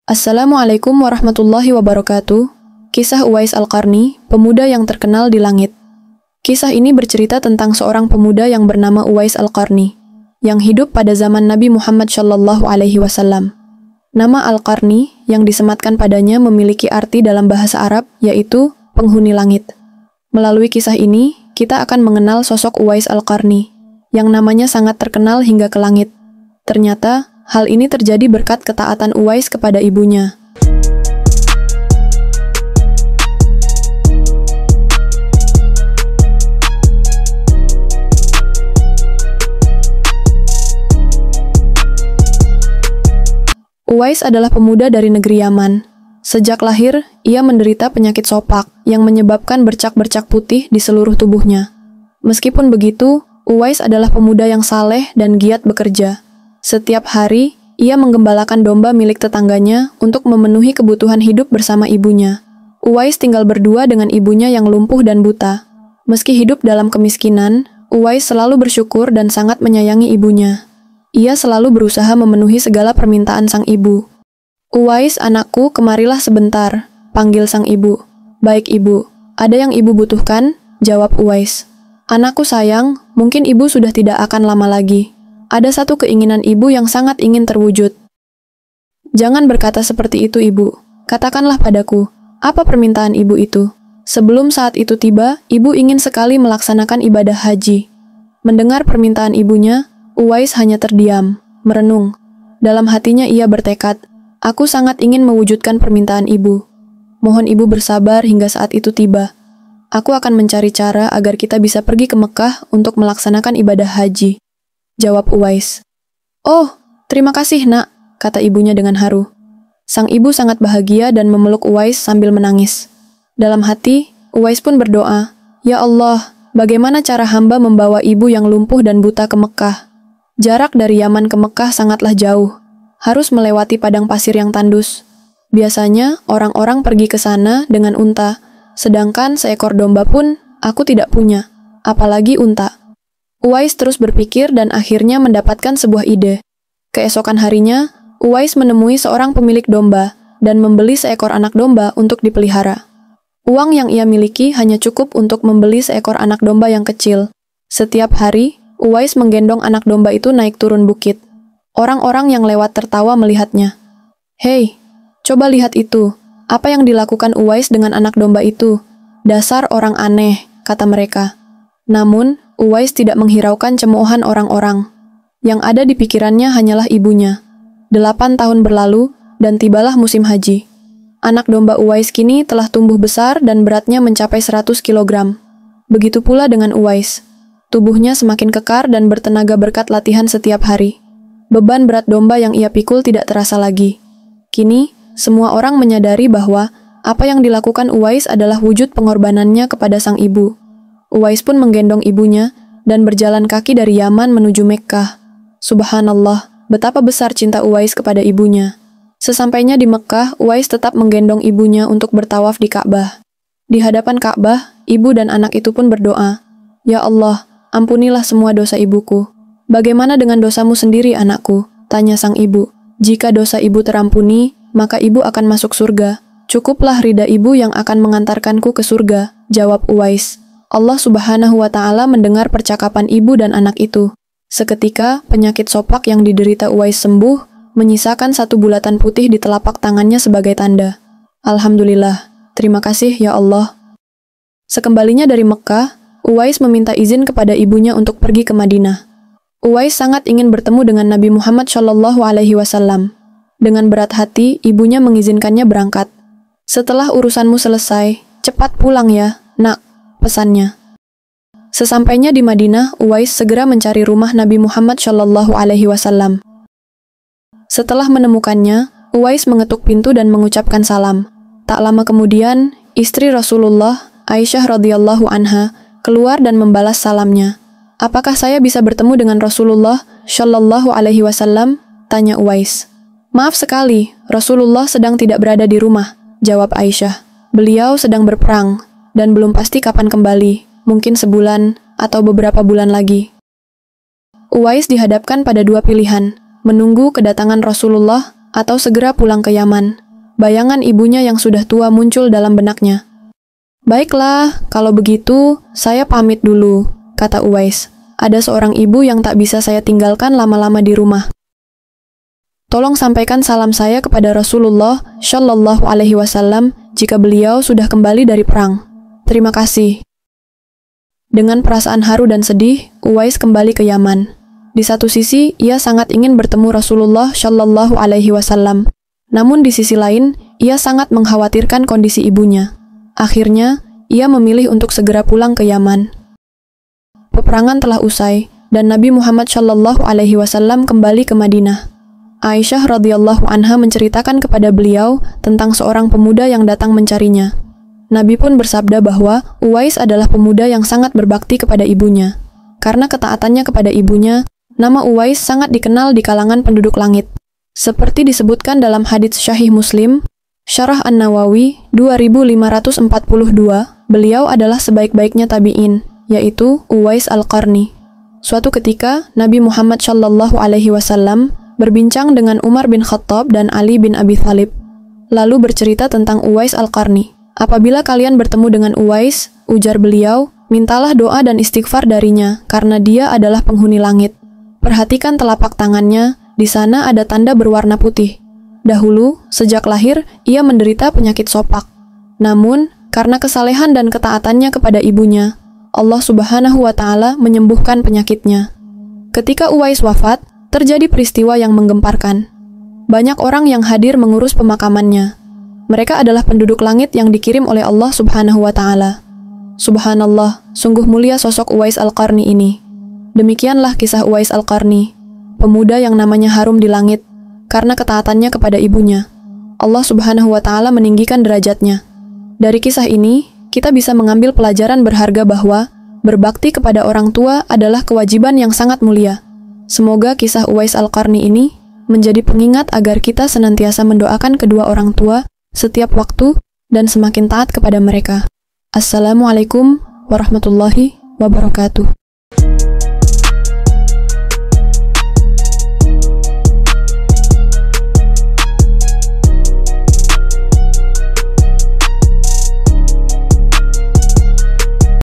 Assalamualaikum warahmatullahi wabarakatuh. Kisah Uwais Al-Qarni, pemuda yang terkenal di langit. Kisah ini bercerita tentang seorang pemuda yang bernama Uwais Al-Qarni, yang hidup pada zaman Nabi Muhammad SAW. Nama Al-Qarni yang disematkan padanya memiliki arti dalam bahasa Arab, yaitu penghuni langit. Melalui kisah ini, kita akan mengenal sosok Uwais Al-Qarni, yang namanya sangat terkenal hingga ke langit. Ternyata, hal ini terjadi berkat ketaatan Uwais kepada ibunya. Uwais adalah pemuda dari negeri Yaman. Sejak lahir, ia menderita penyakit sopak yang menyebabkan bercak-bercak putih di seluruh tubuhnya. Meskipun begitu, Uwais adalah pemuda yang saleh dan giat bekerja. Setiap hari, ia menggembalakan domba milik tetangganya untuk memenuhi kebutuhan hidup bersama ibunya. Uwais tinggal berdua dengan ibunya yang lumpuh dan buta. Meski hidup dalam kemiskinan, Uwais selalu bersyukur dan sangat menyayangi ibunya. Ia selalu berusaha memenuhi segala permintaan sang ibu. "Uwais, anakku, kemarilah sebentar," panggil sang ibu. "Baik, ibu. Ada yang ibu butuhkan?" jawab Uwais. "Anakku sayang, mungkin ibu sudah tidak akan lama lagi. Ada satu keinginan ibu yang sangat ingin terwujud." "Jangan berkata seperti itu, ibu. Katakanlah padaku, apa permintaan ibu itu?" Sebelum saat itu tiba, ibu ingin sekali melaksanakan ibadah haji. Mendengar permintaan ibunya, Uwais hanya terdiam, merenung. Dalam hatinya ia bertekad, "Aku sangat ingin mewujudkan permintaan ibu. Mohon ibu bersabar hingga saat itu tiba. Aku akan mencari cara agar kita bisa pergi ke Mekah untuk melaksanakan ibadah haji," jawab Uwais. "Oh, terima kasih, nak," kata ibunya dengan haru. Sang ibu sangat bahagia dan memeluk Uwais sambil menangis. Dalam hati, Uwais pun berdoa, "Ya Allah, bagaimana cara hamba membawa ibu yang lumpuh dan buta ke Mekah? Jarak dari Yaman ke Mekah sangatlah jauh, harus melewati padang pasir yang tandus. Biasanya, orang-orang pergi ke sana dengan unta, sedangkan seekor domba pun aku tidak punya, apalagi unta." Uwais terus berpikir dan akhirnya mendapatkan sebuah ide. Keesokan harinya, Uwais menemui seorang pemilik domba dan membeli seekor anak domba untuk dipelihara. Uang yang ia miliki hanya cukup untuk membeli seekor anak domba yang kecil. Setiap hari, Uwais menggendong anak domba itu naik turun bukit. Orang-orang yang lewat tertawa melihatnya. "Hei, coba lihat itu. Apa yang dilakukan Uwais dengan anak domba itu? Dasar orang aneh," kata mereka. Namun, Uwais tidak menghiraukan cemoohan orang-orang. Yang ada di pikirannya hanyalah ibunya. 8 tahun berlalu, dan tibalah musim haji. Anak domba Uwais kini telah tumbuh besar dan beratnya mencapai 100 kg. Begitu pula dengan Uwais. Tubuhnya semakin kekar dan bertenaga berkat latihan setiap hari. Beban berat domba yang ia pikul tidak terasa lagi. Kini, semua orang menyadari bahwa apa yang dilakukan Uwais adalah wujud pengorbanannya kepada sang ibu. Uwais pun menggendong ibunya dan berjalan kaki dari Yaman menuju Mekkah. Subhanallah, betapa besar cinta Uwais kepada ibunya. Sesampainya di Mekkah, Uwais tetap menggendong ibunya untuk bertawaf di Ka'bah. Di hadapan Ka'bah, ibu dan anak itu pun berdoa, "Ya Allah, ampunilah semua dosa ibuku." "Bagaimana dengan dosamu sendiri, anakku?" tanya sang ibu. "Jika dosa ibu terampuni, maka ibu akan masuk surga. Cukuplah ridha ibu yang akan mengantarkanku ke surga," jawab Uwais. Allah Subhanahu wa Ta'ala mendengar percakapan ibu dan anak itu. Seketika, penyakit sopak yang diderita Uwais sembuh, menyisakan satu bulatan putih di telapak tangannya sebagai tanda. "Alhamdulillah, terima kasih ya Allah." Sekembalinya dari Mekkah, Uwais meminta izin kepada ibunya untuk pergi ke Madinah. Uwais sangat ingin bertemu dengan Nabi Muhammad SAW. Dengan berat hati, ibunya mengizinkannya berangkat. "Setelah urusanmu selesai, cepat pulang ya, nak," pesannya. Sesampainya di Madinah, Uwais segera mencari rumah Nabi Muhammad SAW. Setelah menemukannya, Uwais mengetuk pintu dan mengucapkan salam. Tak lama kemudian, istri Rasulullah, Aisyah radhiyallahu anha, keluar dan membalas salamnya. "Apakah saya bisa bertemu dengan Rasulullah Shallallahu Alaihi Wasallam?" tanya Uwais. "Maaf sekali, Rasulullah sedang tidak berada di rumah," jawab Aisyah. "Beliau sedang berperang, dan belum pasti kapan kembali, mungkin sebulan atau beberapa bulan lagi." Uwais dihadapkan pada dua pilihan, menunggu kedatangan Rasulullah atau segera pulang ke Yaman. Bayangan ibunya yang sudah tua muncul dalam benaknya. "Baiklah, kalau begitu, saya pamit dulu," kata Uwais. "Ada seorang ibu yang tak bisa saya tinggalkan lama-lama di rumah. Tolong sampaikan salam saya kepada Rasulullah Shallallahu Alaihi Wasallam jika beliau sudah kembali dari perang. Terima kasih." Dengan perasaan haru dan sedih, Uwais kembali ke Yaman. Di satu sisi, ia sangat ingin bertemu Rasulullah Shallallahu Alaihi Wasallam. Namun di sisi lain, ia sangat mengkhawatirkan kondisi ibunya. Akhirnya, ia memilih untuk segera pulang ke Yaman. Peperangan telah usai, dan Nabi Muhammad Shallallahu Alaihi Wasallam kembali ke Madinah. Aisyah radhiyallahu anha menceritakan kepada beliau tentang seorang pemuda yang datang mencarinya. Nabi pun bersabda bahwa Uwais adalah pemuda yang sangat berbakti kepada ibunya. Karena ketaatannya kepada ibunya, nama Uwais sangat dikenal di kalangan penduduk langit. Seperti disebutkan dalam hadits Sahih Muslim, Syarah An-Nawawi 2542, beliau adalah sebaik-baiknya tabi'in, yaitu Uwais Al-Qarni. Suatu ketika, Nabi Muhammad Shallallahu Alaihi Wasallam berbincang dengan Umar bin Khattab dan Ali bin Abi Thalib, lalu bercerita tentang Uwais Al-Qarni. "Apabila kalian bertemu dengan Uwais," ujar beliau, "mintalah doa dan istighfar darinya, karena dia adalah penghuni langit. Perhatikan telapak tangannya, di sana ada tanda berwarna putih. Dahulu, sejak lahir, ia menderita penyakit sopak. Namun, karena kesalehan dan ketaatannya kepada ibunya, Allah Subhanahu wa Ta'ala menyembuhkan penyakitnya." Ketika Uwais wafat, terjadi peristiwa yang menggemparkan. Banyak orang yang hadir mengurus pemakamannya. Mereka adalah penduduk langit yang dikirim oleh Allah Subhanahu wa Ta'ala. Subhanallah, sungguh mulia sosok Uwais Al-Qarni ini. Demikianlah kisah Uwais Al-Qarni, pemuda yang namanya harum di langit karena ketaatannya kepada ibunya. Allah Subhanahu wa Ta'ala meninggikan derajatnya. Dari kisah ini, kita bisa mengambil pelajaran berharga bahwa berbakti kepada orang tua adalah kewajiban yang sangat mulia. Semoga kisah Uwais Al-Qarni ini menjadi pengingat agar kita senantiasa mendoakan kedua orang tua setiap waktu dan semakin taat kepada mereka. Assalamualaikum warahmatullahi wabarakatuh.